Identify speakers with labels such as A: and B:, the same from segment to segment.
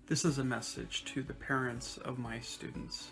A: This is a message to the parents of my students.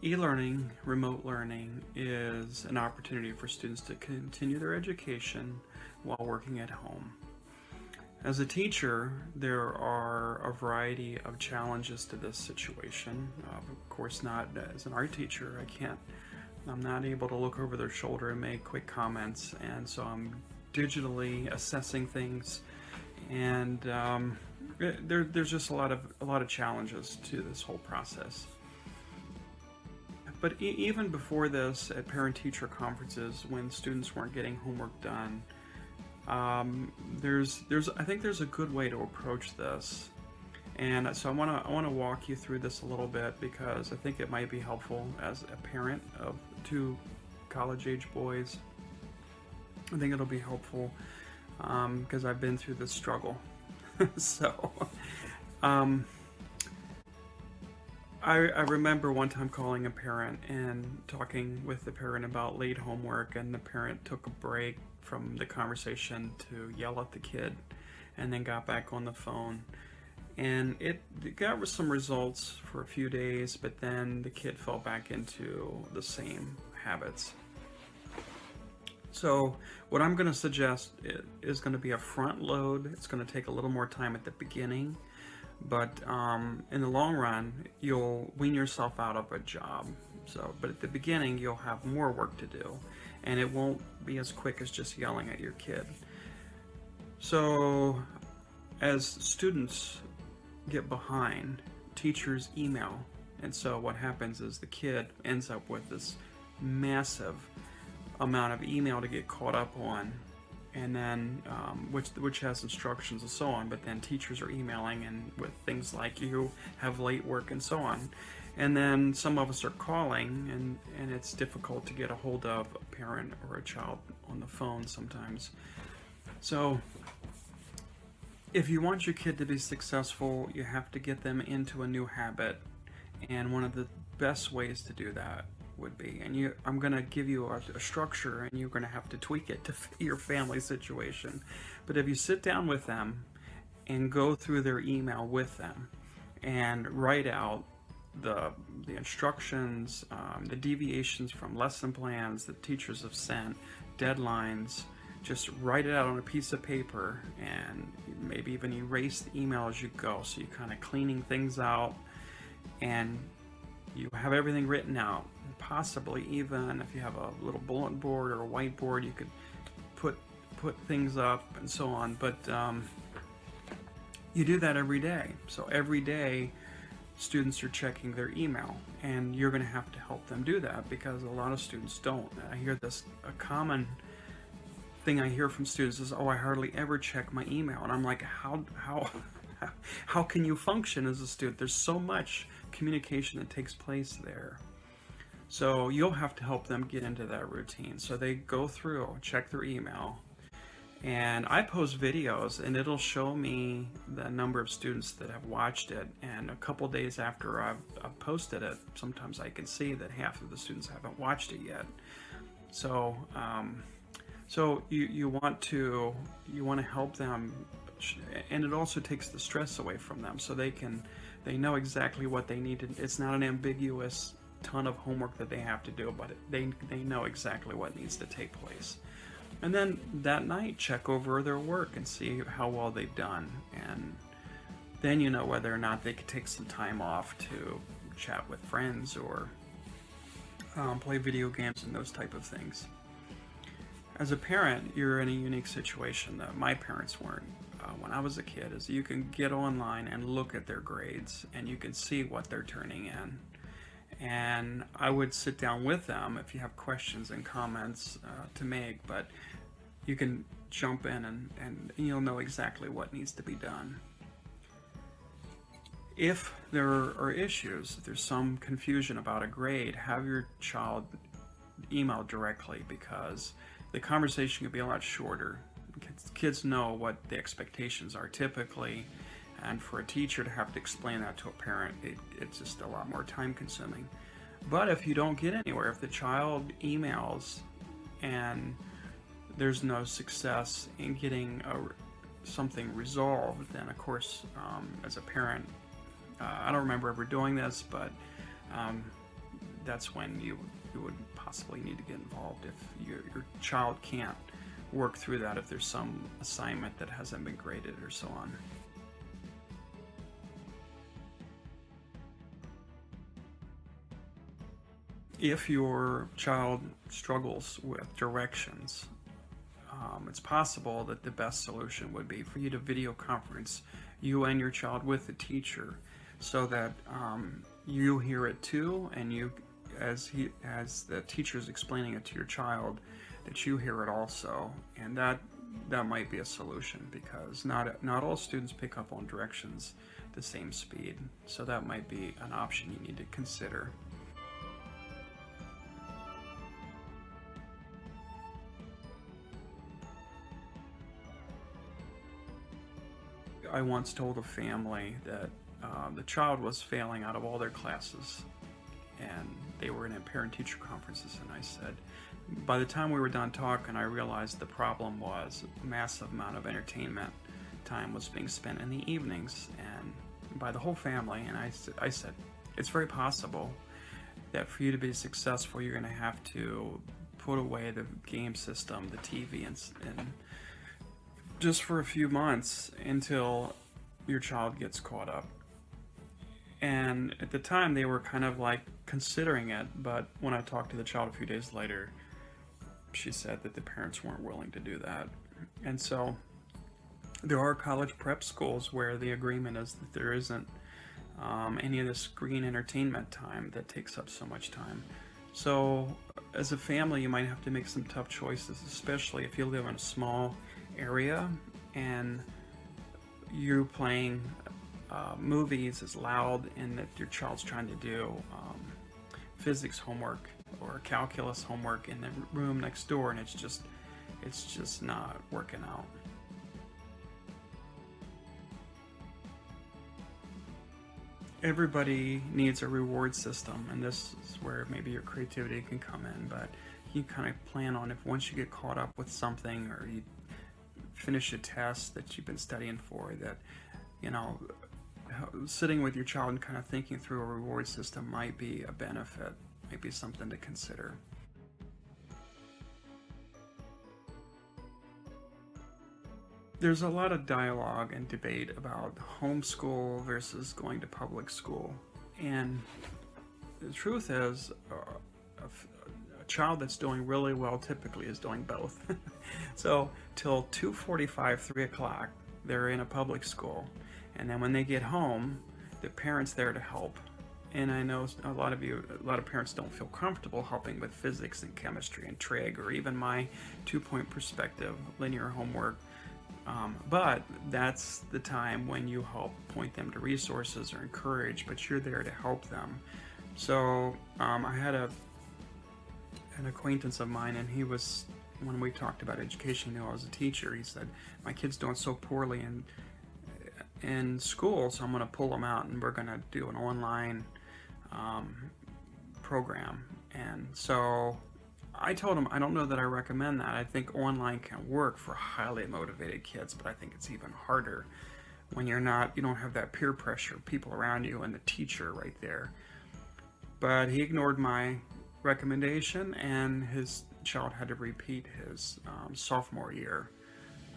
A: E-learning, remote learning, is an opportunity for students to continue their education while working at home. As a teacher, there are a variety of challenges to this situation. Of course, not as an art teacher. I'm not able to look over their shoulder and make quick comments, and so I'm digitally assessing things, and there's just a lot of challenges to this whole process. But even before this, at parent-teacher conferences, when students weren't getting homework done, I think there's a good way to approach this, and so I want to walk you through this a little bit because I think it might be helpful as a parent of two college-age boys. I think it'll be helpful because I've been through this struggle. So, I remember one time calling a parent and talking with the parent about late homework, and the parent took a break from the conversation to yell at the kid and then got back on the phone. And it got some results for a few days, but then the kid fell back into the same habits. So what I'm going to suggest is going to be a front load. It's going to take a little more time at the beginning, but in the long run, you'll wean yourself out of a job. But at the beginning, you'll have more work to do, and it won't be as quick as just yelling at your kid. So as students get behind, teachers email, and so what happens is the kid ends up with this massive amount of email to get caught up on, and then which has instructions and so on, but then teachers are emailing and with things like you have late work and so on, and then some of us are calling, and it's difficult to get a hold of a parent or a child on the phone sometimes. So if you want your kid to be successful, you have to get them into a new habit, and one of the best ways to do that would be, and I'm going to give you a structure, and you're going to have to tweak it to fit your family situation. But if you sit down with them and go through their email with them and write out the instructions, the deviations from lesson plans that teachers have sent, deadlines, just write it out on a piece of paper, and maybe even erase the email as you go, so you're kind of cleaning things out, and you have everything written out. Possibly even if you have a little bulletin board or a whiteboard, you could put things up and so on. But you do that every day. So every day students are checking their email, and you're going to have to help them do that because a lot of students don't. I hear this, a common thing I hear from students is, "Oh, I hardly ever check my email." And I'm like, how can you function as a student? There's so much communication that takes place there. So you'll have to help them get into that routine. So they go through, check their email, and I post videos, and it'll show me the number of students that have watched it. And a couple days after I've posted it, sometimes I can see that half of the students haven't watched it yet. So you want to help them, and it also takes the stress away from them, so they know exactly what they need to. It's not an ambiguous ton of homework that they have to do, but they know exactly what needs to take place. And then that night, check over their work and see how well they've done, and then you know whether or not they could take some time off to chat with friends or play video games and those type of things. As a parent, you're in a unique situation that my parents weren't when I was a kid, is you can get online and look at their grades, and you can see what they're turning in. And I would sit down with them if you have questions and comments to make, but you can jump in and you'll know exactly what needs to be done. If there are issues, if there's some confusion about a grade, have your child email directly, because the conversation can be a lot shorter. Kids know what the expectations are typically, and for a teacher to have to explain that to a parent, it's just a lot more time consuming. But if you don't get anywhere, if the child emails and there's no success in getting something resolved, then of course, as a parent, I don't remember ever doing this, but that's when you would possibly need to get involved if your child can't work through that, if there's some assignment that hasn't been graded or so on. If your child struggles with directions, it's possible that the best solution would be for you to video conference you and your child with the teacher, so that you hear it too, and you, as the teacher is explaining it to your child, that you hear it also, and that might be a solution, because not all students pick up on directions the same speed. So that might be an option you need to consider. I once told a family that the child was failing out of all their classes, and they were in a parent-teacher conferences, and I said, by the time we were done talking, I realized the problem was a massive amount of entertainment time was being spent in the evenings, and by the whole family. And I said, it's very possible that for you to be successful, you're going to have to put away the game system, the TV, and just for a few months until your child gets caught up. And at the time, they were kind of like considering it, but when I talked to the child a few days later, she said that the parents weren't willing to do that. And so there are college prep schools where the agreement is that there isn't any of this screen entertainment time that takes up so much time. So as a family, you might have to make some tough choices, especially if you live in a small area and you're playing movies is loud, and that your child's trying to do physics homework or calculus homework in the room next door, and it's just not working out. Everybody needs a reward system, and this is where maybe your creativity can come in, but you kind of plan on, if once you get caught up with something or you finish a test that you've been studying for, that, you know, sitting with your child and kind of thinking through a reward system might be a benefit, might be something to consider. There's a lot of dialogue and debate about homeschool versus going to public school, and the truth is, a child that's doing really well typically is doing both. So till 2:45, 3 o'clock, they're in a public school, and then when they get home, the parent's there to help. And I know a lot of parents don't feel comfortable helping with physics and chemistry and trig, or even my 2-point perspective linear homework. But that's the time when you help point them to resources or encourage, but you're there to help them. So I had an acquaintance of mine, and he was, when we talked about education, you know, I was a teacher, he said, my kid's doing so poorly in school, so I'm going to pull them out and we're going to do an online program. And so I told him, I don't know that I recommend that. I think online can work for highly motivated kids, but I think it's even harder when you don't have that peer pressure, people around you and the teacher right there. But he ignored my recommendation, and his child had to repeat his sophomore year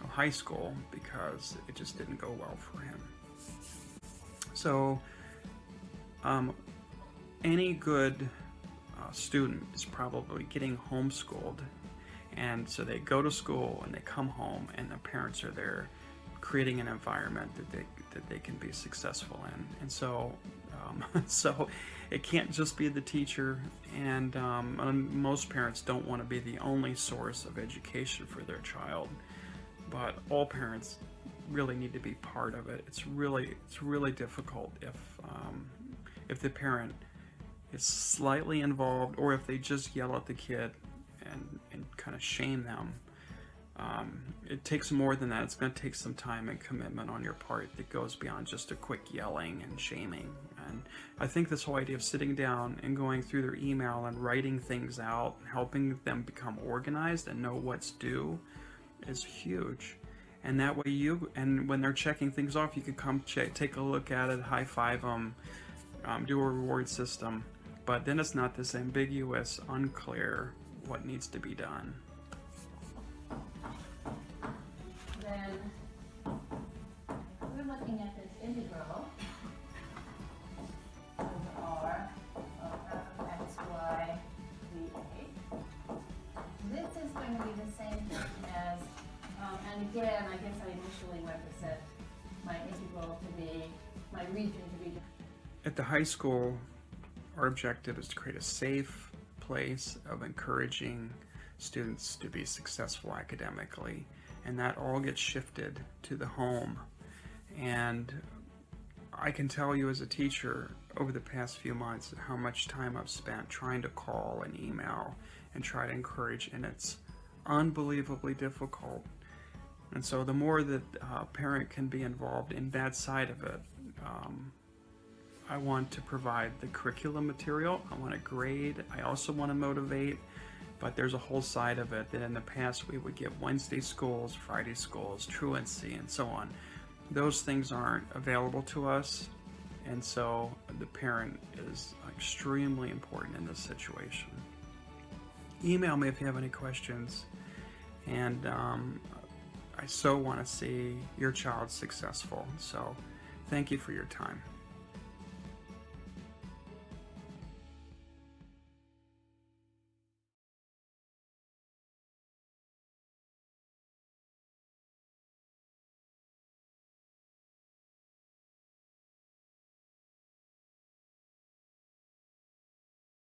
A: of high school because it just didn't go well for him. So any good student is probably getting homeschooled, and so they go to school and they come home, and the parents are there creating an environment that they can be successful in. And so so it can't just be the teacher, and most parents don't want to be the only source of education for their child, but all parents really need to be part of it. It's really difficult if the parent is slightly involved, or if they just yell at the kid and kind of shame them. It takes more than that. It's going to take some time and commitment on your part that goes beyond just a quick yelling and shaming. And I think this whole idea of sitting down and going through their email and writing things out, helping them become organized and know what's due, is huge. and that way and when they're checking things off, you can come take a look at it, high five them, do a reward system. But then it's not this ambiguous, unclear what needs to be done.
B: Then we're looking at this integral over R of f of x, y, dA. This is going to be the same thing as, and again, I guess I initially went to set my integral to be, my region to be.
A: At the high school, our objective is to create a safe place of encouraging students to be successful academically, and that all gets shifted to the home. And I can tell you as a teacher over the past few months how much time I've spent trying to call and email and try to encourage, and it's unbelievably difficult. And so the more that a parent can be involved in that side of it, I want to provide the curriculum material, I want to grade, I also want to motivate, but there's a whole side of it that in the past we would give Wednesday schools, Friday schools, truancy, and so on. Those things aren't available to us, and so the parent is extremely important in this situation. Email me if you have any questions, and I so want to see your child successful, so thank you for your time.